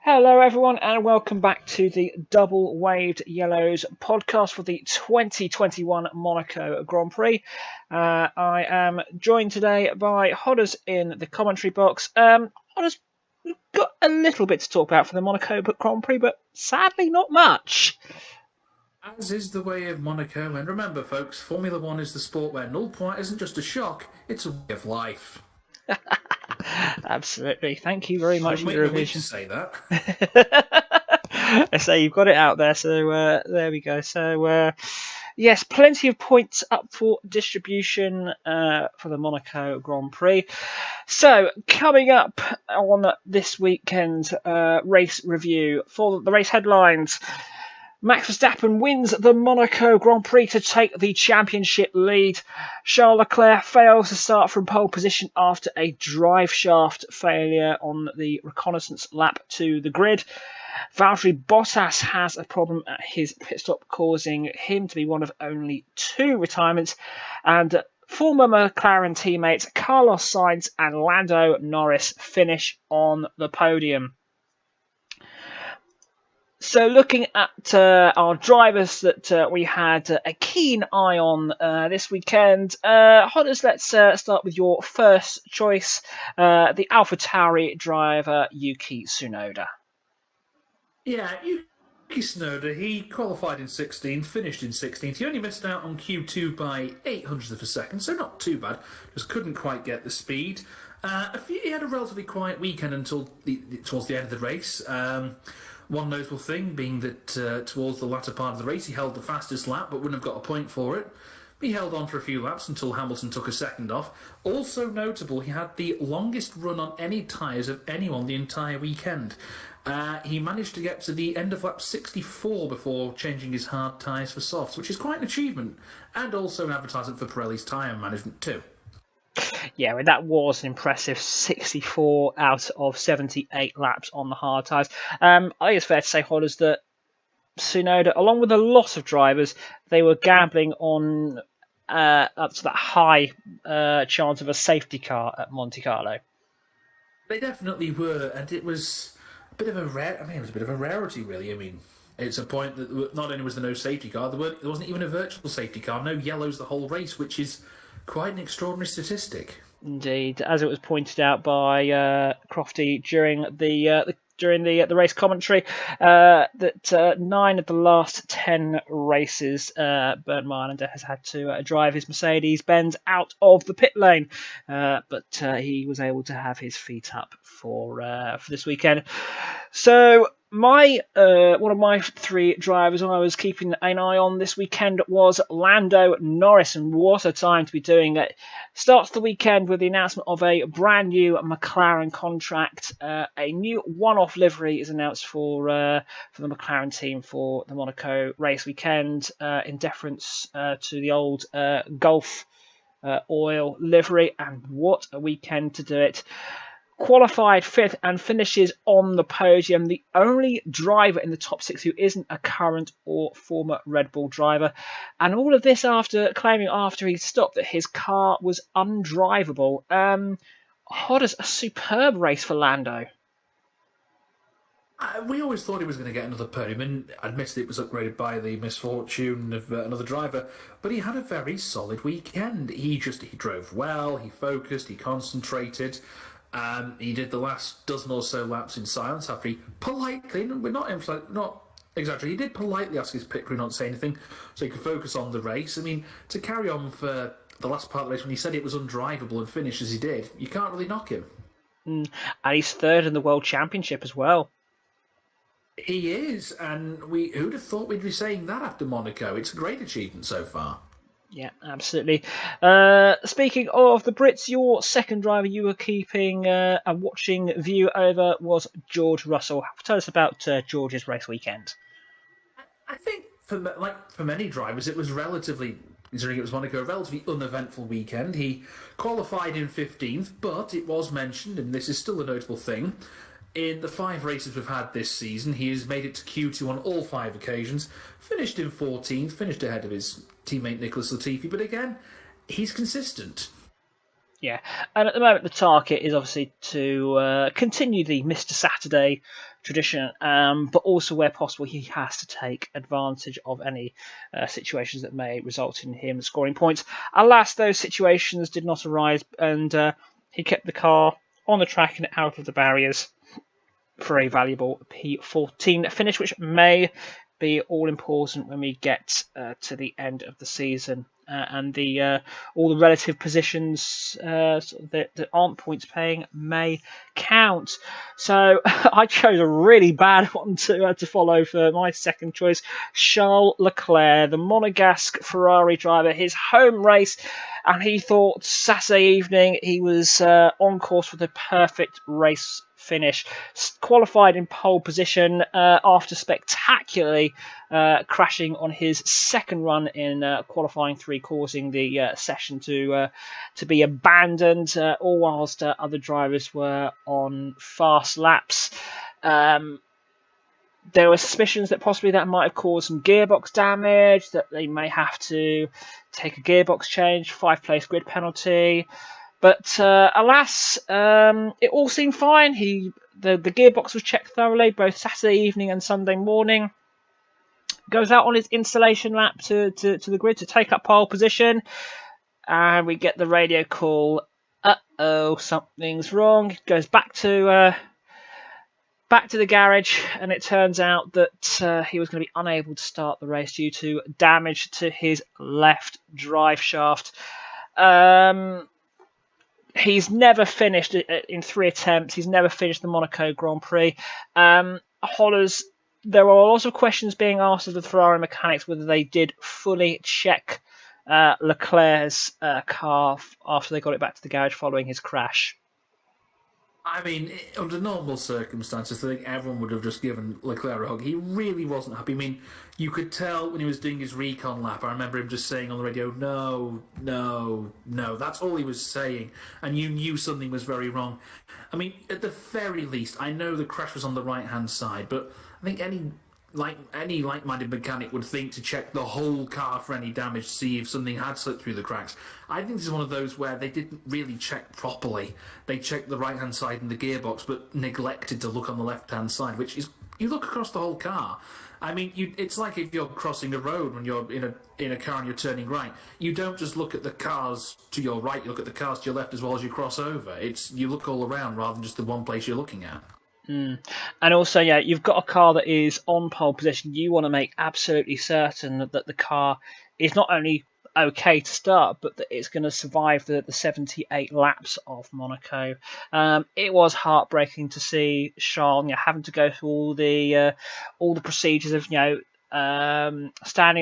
Hello, everyone, and welcome back to the Double Waved Yellows podcast for the 2021 Monaco Grand Prix. I am joined today by Hodders in the commentary box. Hodders, we've got a little bit to talk about for the Monaco Grand Prix, but sadly not much. As is the way of Monaco, and remember, folks, Formula One is the sport where null point isn't just a shock, it's a way of life. Absolutely. Thank you very much Been for your waiting a week to revision. say that. I say you've got it out there, so there we go. So, yes, plenty of points up for distribution for the Monaco Grand Prix. So, coming up on this weekend's race review for the race headlines. Max Verstappen wins the Monaco Grand Prix to take the championship lead. Charles Leclerc fails to start from pole position after a drive shaft failure on the reconnaissance lap to the grid. Valtteri Bottas has a problem at his pit stop, causing him to be one of only two retirements. And former McLaren teammates Carlos Sainz and Lando Norris finish on the podium. So looking at our drivers that we had a keen eye on this weekend, Hodders, let's start with your first choice, the AlphaTauri driver Yuki Tsunoda. Yeah, Yuki Tsunoda, he qualified in 16th, finished in 16th. He only missed out on Q2 by 0.08 of a second, so not too bad. Just couldn't quite get the speed. He had a relatively quiet weekend until towards the end of the race. One notable thing being that towards the latter part of the race, he held the fastest lap but wouldn't have got a point for it. He held on for a few laps until Hamilton took a second off. Also notable, he had the longest run on any tyres of anyone the entire weekend. He managed to get to the end of lap 64 before changing his hard tyres for softs, which is quite an achievement, and also an advertisement for Pirelli's tyre management too. Yeah, well, that was an impressive 64 out of 78 laps on the hard tyres. I think it's fair to say, Hodders, that Tsunoda, along with a lot of drivers, they were gambling on up to that high chance of a safety car at Monte Carlo. They definitely were, and it was a bit of a rarity, really. I mean, it's a point that not only was there no safety car, there wasn't even a virtual safety car. No yellows the whole race, which is quite an extraordinary statistic. Indeed, as it was pointed out by Crofty during the race commentary, that 9 of the last 10 races, Bernd Mailander has had to drive his Mercedes-Benz out of the pit lane, but he was able to have his feet up for this weekend. So one of my three drivers I was keeping an eye on this weekend was Lando Norris, and what a time to be doing it. Starts the weekend with the announcement of a brand new McLaren contract. A new one-off livery is announced for the McLaren team for the Monaco race weekend, in deference to the old Gulf oil livery, and what a weekend to do it. Qualified fifth and finishes on the podium. The only driver in the top six who isn't a current or former Red Bull driver. And all of this after claiming after he stopped that his car was undrivable. Hodders, a superb race for Lando. We always thought he was going to get another podium, and admittedly it was upgraded by the misfortune of another driver, but he had a very solid weekend. He drove well, he focused, he concentrated. He did the last dozen or so laps in silence after he politely, and we're not exaggerating, he did politely ask his pit crew not to say anything so he could focus on the race. I mean, to carry on for the last part of the race when he said it was undrivable and finish as he did, you can't really knock him. And he's third in the World Championship as well. He is, and who'd have thought we'd be saying that after Monaco? It's a great achievement so far. Yeah, absolutely. Speaking of the Brits, your second driver you were keeping a watching view over was George Russell. Tell us about George's race weekend. I think for many drivers, it was relatively, considering it was Monaco, a relatively uneventful weekend. He qualified in 15th, but it was mentioned, and this is still a notable thing, in the 5 races we've had this season, he has made it to Q2 on all 5 occasions, finished in 14th, finished ahead of his teammate Nicholas Latifi, but again, he's consistent. Yeah, and at the moment the target is obviously to continue the Mr. Saturday tradition, but also where possible he has to take advantage of any situations that may result in him scoring points. Alas, those situations did not arise, and he kept the car on the track and out of the barriers for a valuable P14 finish, which may be all important when we get to the end of the season. And all the relative positions that aren't points paying may count. So I chose a really bad one to follow for my second choice. Charles Leclerc, the Monegasque Ferrari driver, his home race, and he thought Saturday evening he was on course for the perfect race finish. Qualified in pole position after spectacularly crashing on his second run in qualifying 3, causing the session to be abandoned, all whilst other drivers were on fast laps. There were suspicions that possibly that might have caused some gearbox damage, that they may have to take a gearbox change, 5-place grid penalty. But alas, it all seemed fine. The gearbox was checked thoroughly, both Saturday evening and Sunday morning. Goes out on his installation lap to the grid to take up pole position. And we get the radio call, uh-oh, something's wrong. Goes back to the garage, and it turns out that he was going to be unable to start the race due to damage to his left drive shaft. He's never finished in 3 attempts. He's never finished the Monaco Grand Prix. Hodders, there are lots of questions being asked of the Ferrari mechanics whether they did fully check Leclerc's car after they got it back to the garage following his crash. I mean, under normal circumstances, I think everyone would have just given Leclerc a hug. He really wasn't happy. I mean, you could tell when he was doing his recon lap. I remember him just saying on the radio, no, no, no. That's all he was saying. And you knew something was very wrong. I mean, at the very least, I know the crash was on the right-hand side, but I think any like-minded mechanic would think to check the whole car for any damage to see if something had slipped through the cracks. I think this is one of those where they didn't really check properly. They checked the right-hand side and the gearbox, but neglected to look on the left-hand side, which is, you look across the whole car. I mean, it's like if you're crossing a road when you're in a car and you're turning right. You don't just look at the cars to your right, you look at the cars to your left as well as you cross over. You look all around rather than just the one place you're looking at. And also, yeah, you've got a car that is on pole position. You want to make absolutely certain that the car is not only okay to start, but that it's going to survive the 78 laps of Monaco. It was heartbreaking to see Charles having to go through all the procedures of standing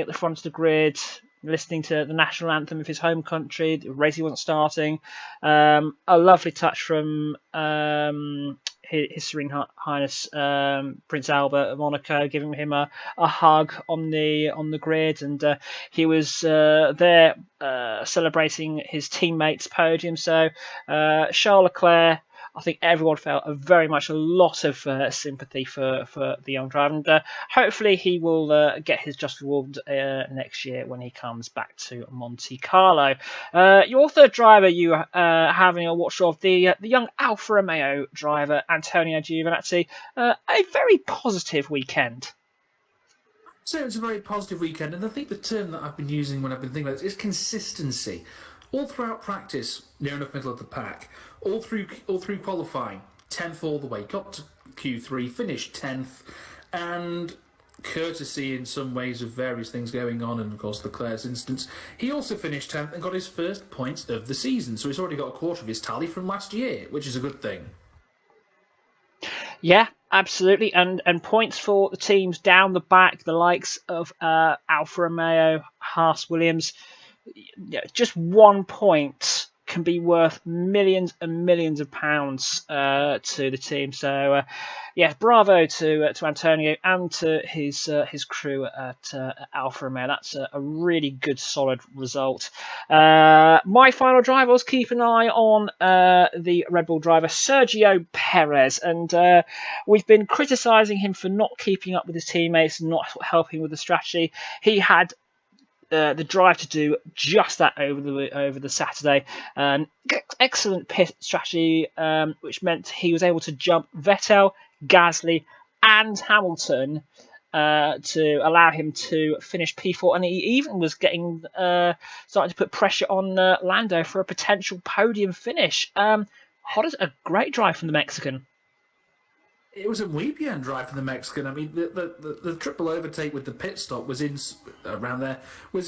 at the front of the grid, listening to the national anthem of his home country. The race he wasn't starting. A lovely touch from His Serene Highness Prince Albert of Monaco, giving him a hug on the grid, and he was there celebrating his teammates' podium. So Charles Leclerc, I think everyone felt very much a lot of sympathy for the young driver, and hopefully he will get his just reward next year when he comes back to Monte Carlo. Your third driver you having a watch of the young Alfa Romeo driver Antonio Giovinazzi. A very positive weekend. So it was a very positive weekend, and I think the term that I've been using when I've been thinking about this is consistency. All throughout practice, near enough middle of the pack. All through qualifying, 10th all the way. Got to Q3, finished 10th, and courtesy in some ways of various things going on, and of course Leclerc's instance, he also finished 10th and got his first points of the season. So he's already got a quarter of his tally from last year, which is a good thing. Yeah, absolutely, and points for the teams down the back, the likes of Alfa Romeo, Haas, Williams. Just 1 point can be worth millions and millions of pounds to the team. So, bravo to Antonio and to his crew at Alfa Romeo. That's a really good, solid result. My final driver was keep an eye on the Red Bull driver Sergio Perez, and we've been criticising him for not keeping up with his teammates and not helping with the strategy. He had the drive to do just that over the Saturday. Excellent pit strategy, which meant he was able to jump Vettel, Gasly, and Hamilton to allow him to finish P4, and he even was getting starting to put pressure on Lando for a potential podium finish. Hodders, a great drive from the Mexican. It was a muy bien drive from the Mexican. I mean, the triple overtake with the pit stop was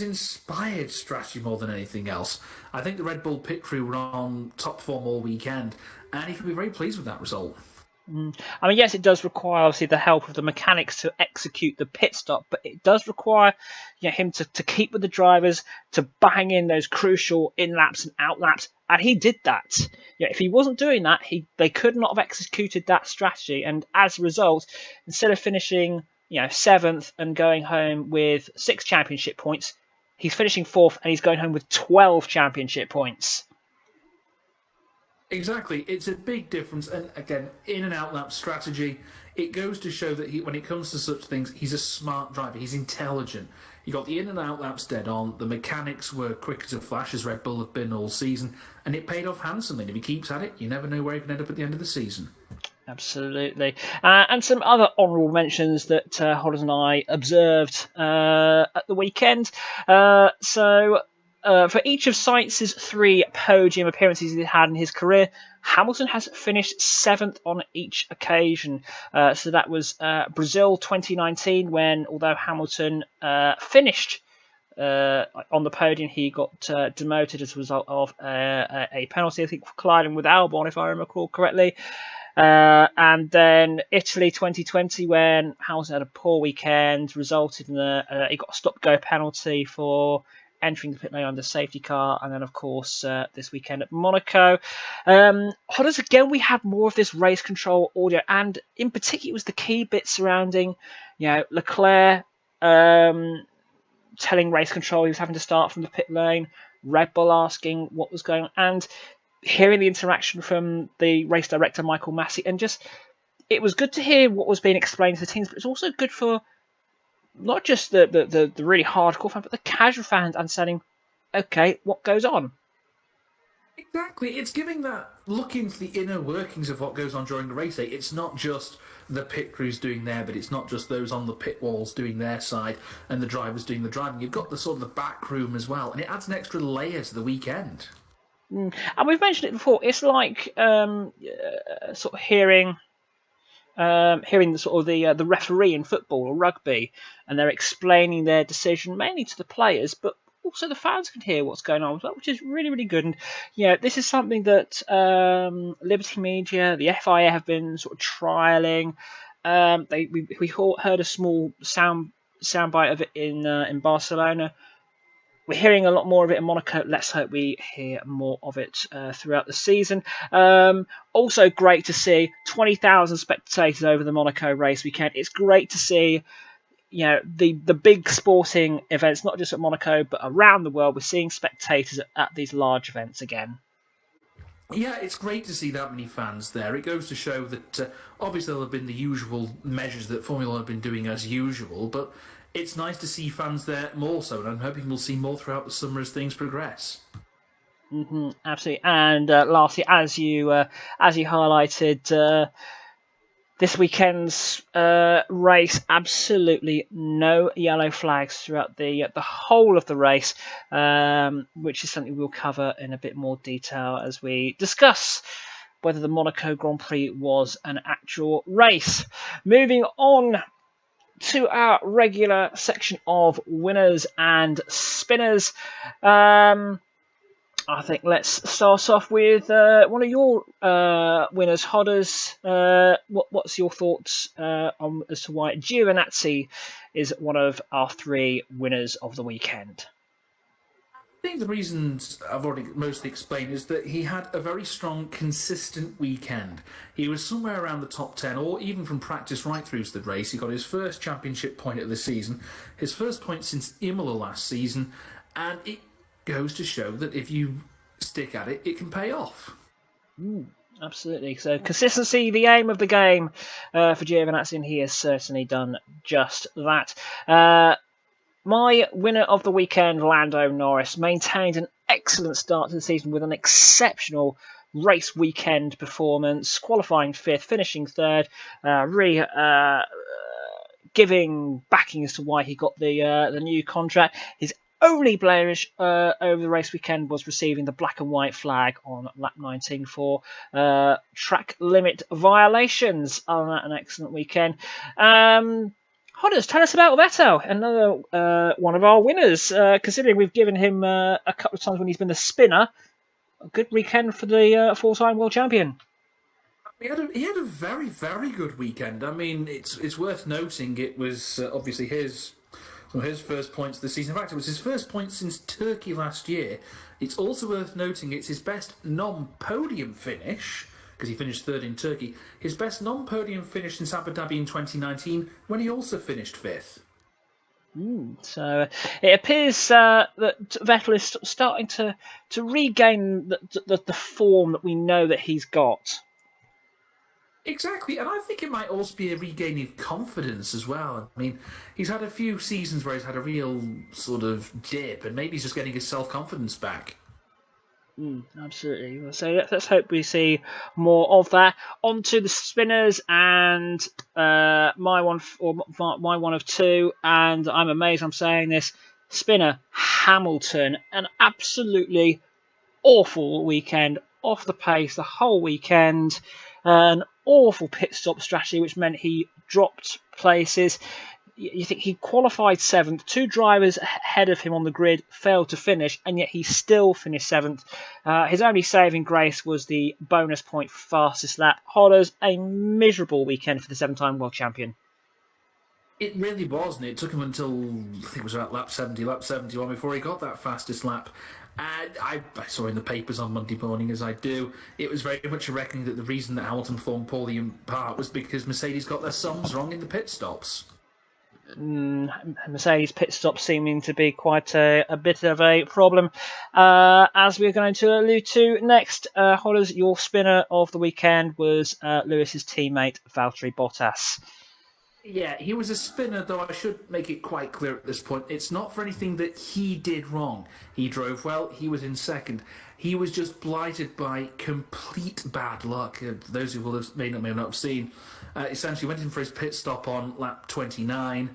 inspired strategy more than anything else. I think the Red Bull pit crew were on top form all weekend, and he can be very pleased with that result. I mean, yes, it does require obviously the help of the mechanics to execute the pit stop, but it does require him to keep with the drivers, to bang in those crucial in laps and out laps, and he did that. If he wasn't doing that, they could not have executed that strategy, and as a result, instead of finishing 7th and going home with 6 championship points, he's finishing 4th and he's going home with 12 championship points. Exactly. It's a big difference. And again, in and out lap strategy, it goes to show that when it comes to such things, he's a smart driver. He's intelligent. He got the in and out laps dead on. The mechanics were quick as a flash, as Red Bull have been all season. And it paid off handsomely. And if he keeps at it, you never know where he can end up at the end of the season. Absolutely. And some other honourable mentions that Hodders and I observed at the weekend. For each of Sainz's 3 podium appearances he had in his career, Hamilton has finished 7th on each occasion. So that was Brazil 2019, when although Hamilton finished on the podium, he got demoted as a result of a penalty, I think, for colliding with Albon, if I recall correctly. And then Italy 2020, when Hamilton had a poor weekend, resulted in he got a stop-go penalty for entering the pit lane under safety car, and then of course this weekend at Monaco. Hodders, again, we had more of this race control audio, and in particular it was the key bit surrounding Leclerc telling race control he was having to start from the pit lane, Red Bull asking what was going on, and hearing the interaction from the race director Michael Massey, and just it was good to hear what was being explained to the teams, but it's also good for not just the really hardcore fans, but the casual fans understanding, okay, what goes on. Exactly. It's giving that look into the inner workings of what goes on during the race day. It's not just the pit crews doing their bit. It's not just those on the pit walls doing their side and the drivers doing the driving. You've got the sort of the back room as well, and it adds an extra layer to the weekend. And we've mentioned it before. It's like sort of hearing the sort of the referee in football or rugby, and they're explaining their decision mainly to the players, but also the fans can hear what's going on as well, which is really, really good. And this is something that Liberty Media, the FIA, have been sort of trialing. We heard a small soundbite of it in Barcelona. We're hearing a lot more of it in Monaco. Let's hope we hear more of it throughout the season. Also great to see 20,000 spectators over the Monaco race weekend. It's great to see the big sporting events, not just at Monaco, but around the world. We're seeing spectators at these large events again. Yeah, it's great to see that many fans there. It goes to show that obviously there have been the usual measures that Formula One have been doing as usual, but it's nice to see fans there more so, and I'm hoping we'll see more throughout the summer as things progress. Absolutely. And lastly, as you highlighted, this weekend's race, absolutely no yellow flags throughout the whole of the race, which is something we'll cover in a bit more detail as we discuss whether the Monaco Grand Prix was an actual race. Moving on to our regular section of winners and spinners. I think let's start off with one of your winners, Hodders. What's your thoughts as to why Giovinazzi is one of our 3 winners of the weekend? I think the reasons I've already mostly explained is that he had a very strong, consistent weekend. He was somewhere around the top 10, or even from practice right through to the race. He got his first championship point of the season, his first point since Imola last season, and it goes to show that if you stick at it, it can pay off. Absolutely. So consistency, the aim of the game for Giovinazzi, and he has certainly done just that. My winner of the weekend, Lando Norris, maintained an excellent start to the season with an exceptional race weekend performance, qualifying fifth, finishing third, really giving backing as to why he got the new contract. His only blemish over the race weekend was receiving the black and white flag on lap 19 for track limit violations. An excellent weekend. Hodders, tell us about Vettel, another one of our winners. Considering we've given him a couple of times when he's been the spinner, a good weekend for the four-time world champion. He had a very, very good weekend. I mean, it's worth noting it was obviously his first points this season. In fact, it was his first points since Turkey last year. It's also worth noting it's his best non-podium finish, because he finished third in Turkey. His best non-podium finish since Abu Dhabi in 2019, when he also finished fifth. So it appears that Vettel is starting to regain the form that we know that he's got. Exactly, and I think it might also be a regaining of confidence as well. I mean, he's had a few seasons where he's had a real sort of dip, and maybe he's just getting his self-confidence back. Absolutely. So let's hope we see more of that. On to the spinners and my one of two, and I'm amazed I'm saying this. Spinner Hamilton, an absolutely awful weekend, off the pace the whole weekend. An awful pit stop strategy, which meant he dropped places. You think he qualified seventh, two drivers ahead of him on the grid failed to finish, and yet he still finished seventh. His only saving grace was the bonus point for fastest lap. Hodders, a miserable weekend for the seven-time world champion. It really was, and it took him until, I think it was about lap 70, lap 71 before he got that fastest lap. And I saw in the papers on Monday morning, as I do, it was very much a reckoning that the reason that Hamilton formed poorly in part was because Mercedes got their sums wrong in the pit stops. Mercedes pit stop seeming to be quite a bit of a problem, as we're going to allude to next. Hodders, your spinner of the weekend was Lewis's teammate Valtteri Bottas. Yeah, he was a spinner, though I should make it quite clear at this point. It's not for anything that he did wrong. He drove well, he was in second. He was just blighted by complete bad luck. Those who may not have seen, essentially went in for his pit stop on lap 29.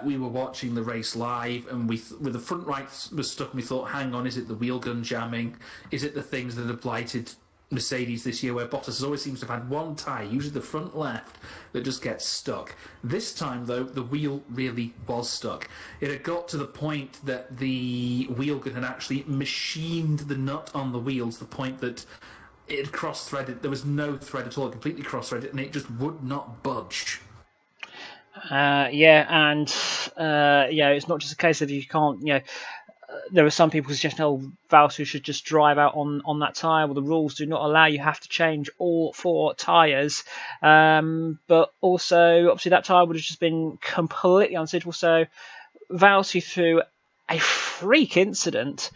We were watching the race live, and with the front right was stuck, and we thought, hang on, is it the wheel gun jamming? Is it the things that have blighted Mercedes this year, where Bottas always seems to have had one tyre, usually the front left, that just gets stuck. This time, though, the wheel really was stuck. It had got to the point that the wheel gun had actually machined the nut on the wheel to the point that it had cross-threaded. There was no thread at all, it completely cross-threaded, and it just would not budge. It's not just a case of you can't, there are some people suggesting, Valtteri should just drive out on that tyre. Well, the rules do not allow you have to change all four tyres. But also, obviously, that tyre would have just been completely unsuitable. So, Valtteri, through a freak incident,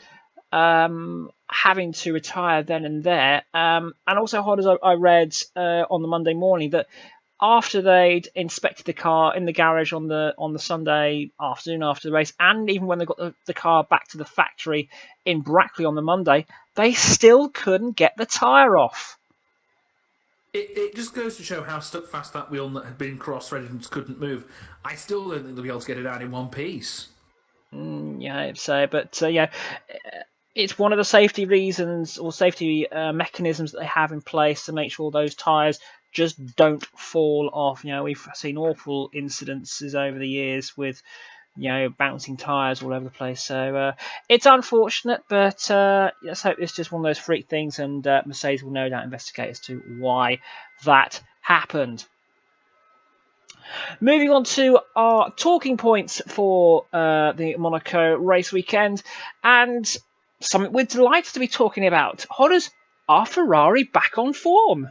having to retire then and there. And also, Hodders, I read on the Monday morning that after they'd inspected the car in the garage on the Sunday afternoon after the race, and even when they got the car back to the factory in Brackley on the Monday, they still couldn't get the tyre off. It just goes to show how stuck fast that wheel nut had been cross-threaded and couldn't move. I still don't think they'll be able to get it out in one piece. It's one of the safety reasons or safety mechanisms that they have in place to make sure those tyres just don't fall off. We've seen awful incidences over the years with, bouncing tyres all over the place. So it's unfortunate, but let's hope it's just one of those freak things, and Mercedes will no doubt investigate as to why that happened. Moving on to our talking points for the Monaco race weekend, and something we're delighted to be talking about. Hodders, are Ferrari back on form?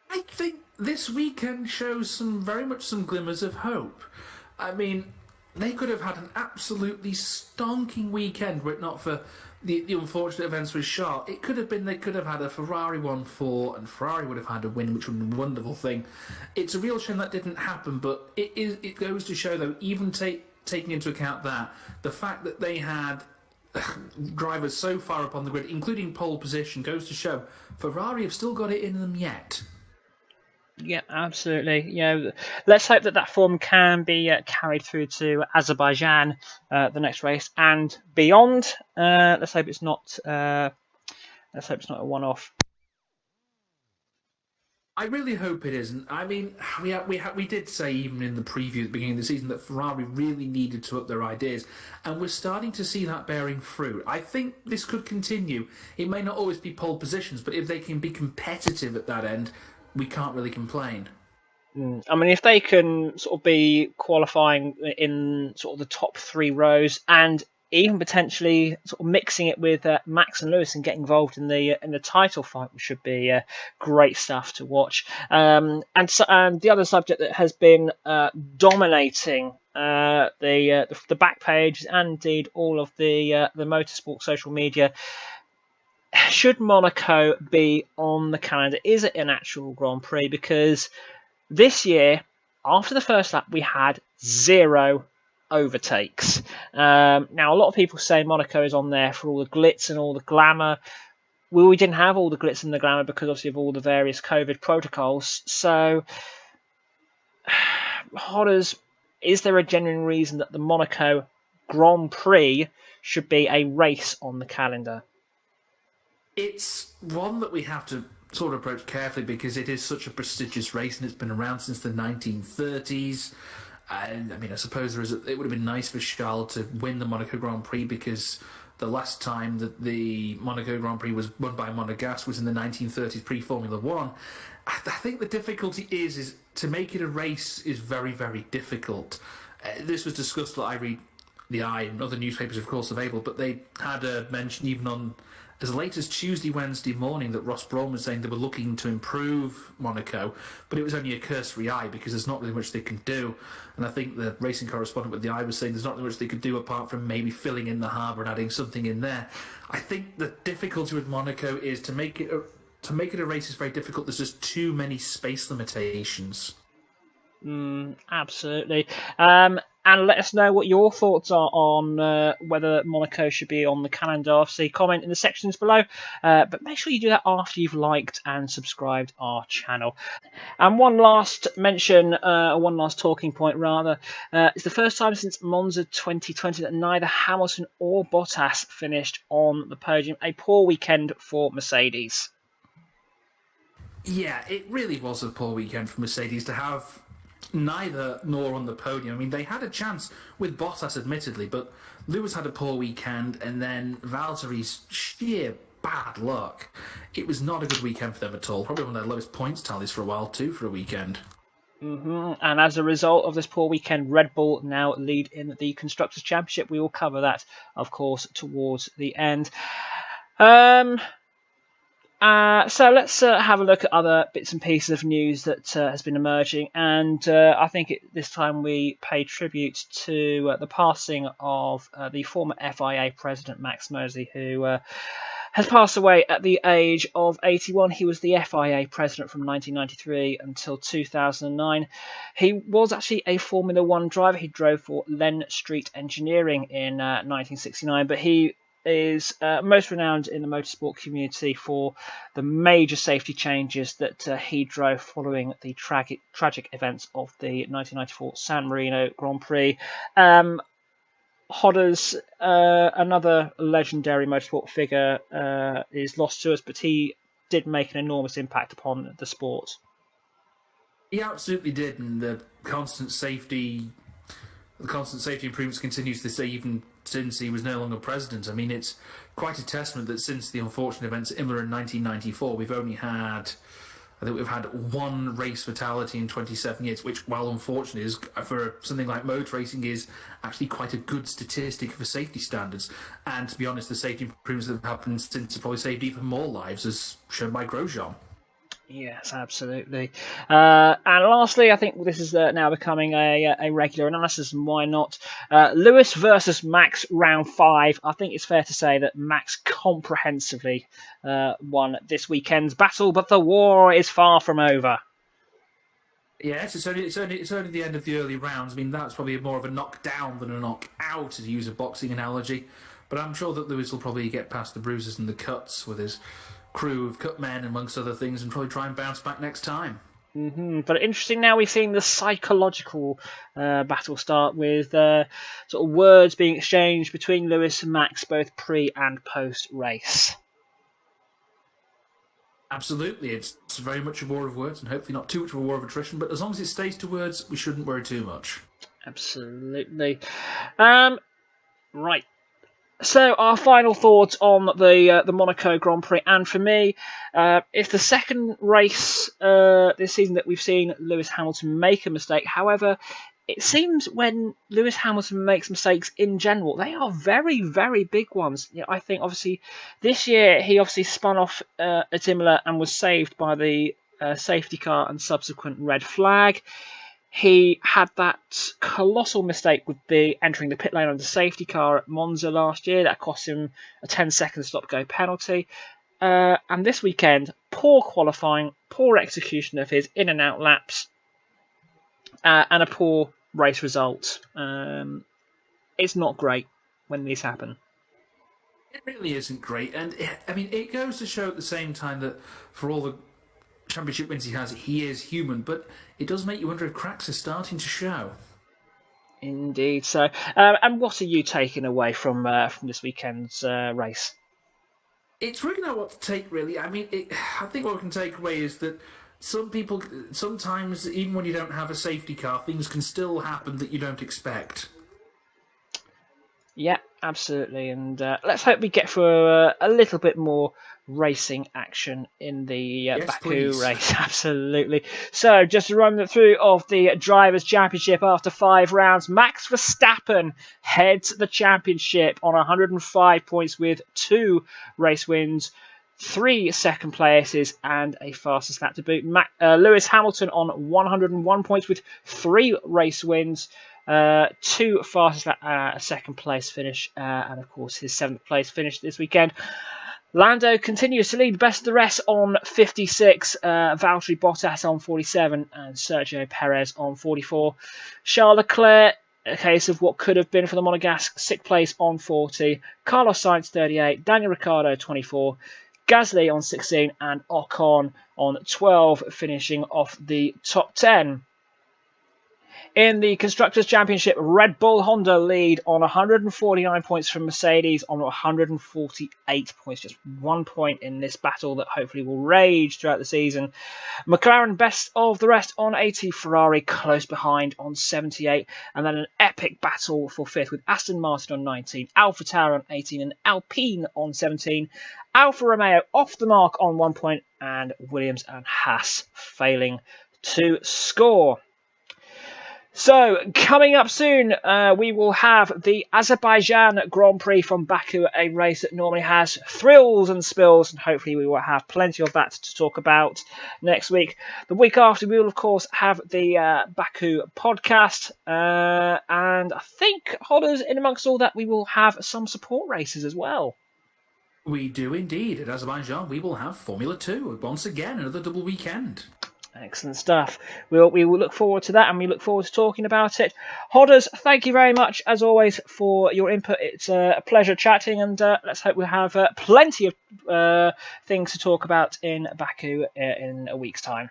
I think this weekend shows very much some glimmers of hope. I mean, they could have had an absolutely stonking weekend were it not for the unfortunate events with Charles, it could have been they could have had a Ferrari 1-4 and Ferrari would have had a win, which would have been a wonderful thing. It's a real shame that didn't happen, but it goes to show, though, even taking into account that, the fact that they had drivers so far up on the grid, including pole position, goes to show Ferrari have still got it in them yet. Yeah, absolutely. Let's hope that form can be carried through to Azerbaijan, the next race, and beyond. Let's hope it's not. Let's hope it's not a one-off. I really hope it isn't. I mean, we did say even in the preview at the beginning of the season that Ferrari really needed to up their ideas, and we're starting to see that bearing fruit. I think this could continue. It may not always be pole positions, but if they can be competitive at that end, we can't really complain. I mean, if they can sort of be qualifying in sort of the top 3 rows, and even potentially sort of mixing it with Max and Lewis and getting involved in the title fight, which should be great stuff to watch. And the other subject that has been dominating the back page and indeed all of the motorsport social media. Should Monaco be on the calendar? Is it an actual Grand Prix? Because this year, after the first lap, we had 0 overtakes. Now, a lot of people say Monaco is on there for all the glitz and all the glamour. Well, we didn't have all the glitz and the glamour because obviously of all the various COVID protocols. So, Hodders, is there a genuine reason that the Monaco Grand Prix should be a race on the calendar? It's one that we have to sort of approach carefully because it is such a prestigious race and it's been around since the 1930s. And I mean, I suppose it would have been nice for Charles to win the Monaco Grand Prix because the last time that the Monaco Grand Prix was won by Monegasque was in the 1930s pre-Formula One. I think the difficulty is to make it a race is very, very difficult. This was discussed that I read the Eye and other newspapers, of course, available, but they had a mention even on as late as Tuesday, Wednesday morning that Ross Brawn was saying they were looking to improve Monaco, but it was only a cursory eye because there's not really much they can do. And I think the racing correspondent with the Eye was saying there's not really much they could do apart from maybe filling in the harbour and adding something in there. I think the difficulty with Monaco is to make it a race is very difficult. There's just too many space limitations. Absolutely. And let us know what your thoughts are on whether Monaco should be on the calendar. Obviously, comment in the sections below. But make sure you do that after you've liked and subscribed our channel. And one last mention, one last talking point rather, it's the first time since Monza 2020 that neither Hamilton or Bottas finished on the podium. A poor weekend for Mercedes. Yeah, it really was a poor weekend for Mercedes to have neither nor on the podium. I mean, they had a chance with Bottas, admittedly, but Lewis had a poor weekend, and then Valtteri's sheer bad luck. It was not a good weekend for them at all. Probably one of their lowest points tallies for a while, too, for a weekend. And as a result of this poor weekend, Red Bull now lead in the Constructors' Championship. We will cover that, of course, towards the end. So let's have a look at other bits and pieces of news that has been emerging, and I think this time we pay tribute to the passing of the former FIA president Max Mosley, who has passed away at the age of 81. He was the FIA president from 1993 until 2009. He was actually a Formula One driver. He drove for Len Street Engineering in 1969, but he is most renowned in the motorsport community for the major safety changes that he drove following the tragic events of the 1994 San Marino Grand Prix. Hodders, another legendary motorsport figure, is lost to us, but he did make an enormous impact upon the sport. He absolutely did, and the constant safety improvements continues this even since he was no longer president. I mean, it's quite a testament that since the unfortunate events at Imola in 1994, we've had one race fatality in 27 years, which, while unfortunate, is for something like motor racing is actually quite a good statistic for safety standards. And to be honest, the safety improvements that have happened since have probably saved even more lives, as shown by Grosjean. Yes, absolutely. And lastly, I think this is now becoming a regular analysis, and why not? Lewis versus Max, round 5. I think it's fair to say that Max comprehensively won this weekend's battle, but the war is far from over. Yes, it's only the end of the early rounds. I mean, that's probably more of a knockdown than a knockout, to use a boxing analogy. But I'm sure that Lewis will probably get past the bruises and the cuts with his crew of cut men, amongst other things, and probably try and bounce back next time. But interesting now we've seen the psychological battle start with sort of words being exchanged between Lewis and Max, both pre and post race. Absolutely, it's very much a war of words, and hopefully not too much of a war of attrition. But as long as it stays to words, we shouldn't worry too much. Absolutely. Right. So our final thoughts on the Monaco Grand Prix, and for me, it's the second race this season that we've seen Lewis Hamilton make a mistake. However, it seems when Lewis Hamilton makes mistakes in general, they are very, very big ones. I think obviously this year he obviously spun off at Imola and was saved by the safety car and subsequent red flag. He had that colossal mistake with entering the pit lane on the safety car at Monza last year. That cost him a 10-second stop-go penalty. And this weekend, poor qualifying, poor execution of his in and out laps, and a poor race result. It's not great when these happen. It really isn't great, and I mean, it goes to show at the same time that for all the championship wins he is human, but it does make you wonder if cracks are starting to show. Indeed. So, and what are you taking away from this weekend's race? It's really not what to take, really. I mean, I think what we can take away is that some people, sometimes, even when you don't have a safety car, things can still happen that you don't expect. Yeah, absolutely. And let's hope we get for a little bit more racing action in the Yes, Baku please. race. Absolutely. So, just to run through of the Drivers' Championship after 5 rounds, Max Verstappen heads the championship on 105 points with 2 race wins, 3 second places, and a fastest lap to boot. Lewis Hamilton on 101 points with 3 race wins, 2 fastest lap, a second place finish, and of course his 7th place finish this weekend. Lando continues to lead best of the rest on 56, Valtteri Bottas on 47, and Sergio Perez on 44. Charles Leclerc, a case of what could have been for the Monegasque, 6th place on 40. Carlos Sainz 38, Daniel Ricciardo 24, Gasly on 16, and Ocon on 12, finishing off the top 10. In the Constructors' Championship, Red Bull Honda lead on 149 points from Mercedes on 148 points. Just 1 point in this battle that hopefully will rage throughout the season. McLaren best of the rest on 80, Ferrari close behind on 78. And then an epic battle for 5th with Aston Martin on 19, AlphaTauri on 18 and Alpine on 17. Alfa Romeo off the mark on 1 point, and Williams and Haas failing to score. So, coming up soon, we will have the Azerbaijan Grand Prix from Baku, a race that normally has thrills and spills, and hopefully we will have plenty of that to talk about next week. The week after, we will, of course, have the Baku podcast, and I think, Hodders, in amongst all that, we will have some support races as well. We do indeed. At Azerbaijan, we will have Formula 2, once again, another double weekend. Excellent stuff. We will look forward to that, and we look forward to talking about it. Hodders, thank you very much, as always, for your input. It's a pleasure chatting, and let's hope we have plenty of things to talk about in Baku in a week's time.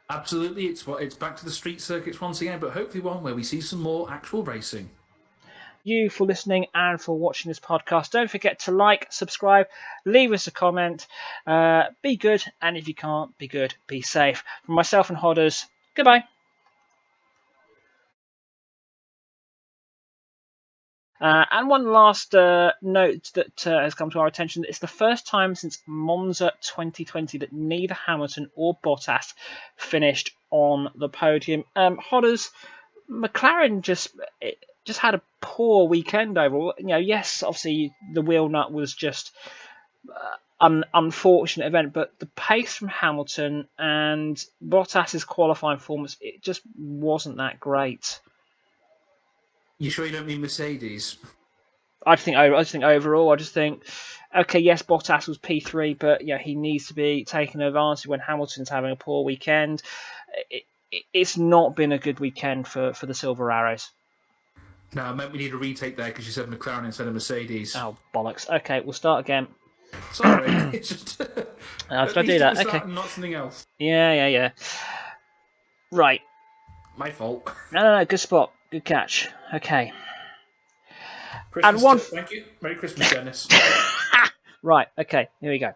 Absolutely, it's back to the street circuits once again, but hopefully one where we see some more actual racing. You for listening and for watching this podcast. Don't forget to like, subscribe, leave us a comment. Be good, and if you can't be good, be safe. From myself and Hodders, goodbye. And one last note that has come to our attention. It's the first time since Monza 2020 that neither Hamilton or Bottas finished on the podium. Hodders, McLaren just had a poor weekend overall. Yes, obviously the wheel nut was just unfortunate event. But the pace from Hamilton and Bottas's qualifying performance, it just wasn't that great. You sure you don't mean Mercedes? I just think overall, okay, yes, Bottas was P3, but yeah, he needs to be taken advantage when Hamilton's having a poor weekend. It's not been a good weekend for the Silver Arrows. No, I meant we need a retake there because you said McLaren instead of Mercedes. Oh, bollocks. Okay, we'll start again. Sorry, it's just. Should I do that? Okay. Not something else. Yeah. Right. My fault. No. Good spot. Good catch. Okay. Christmas. Thank you. Merry Christmas, Dennis. Right. Okay. Here we go.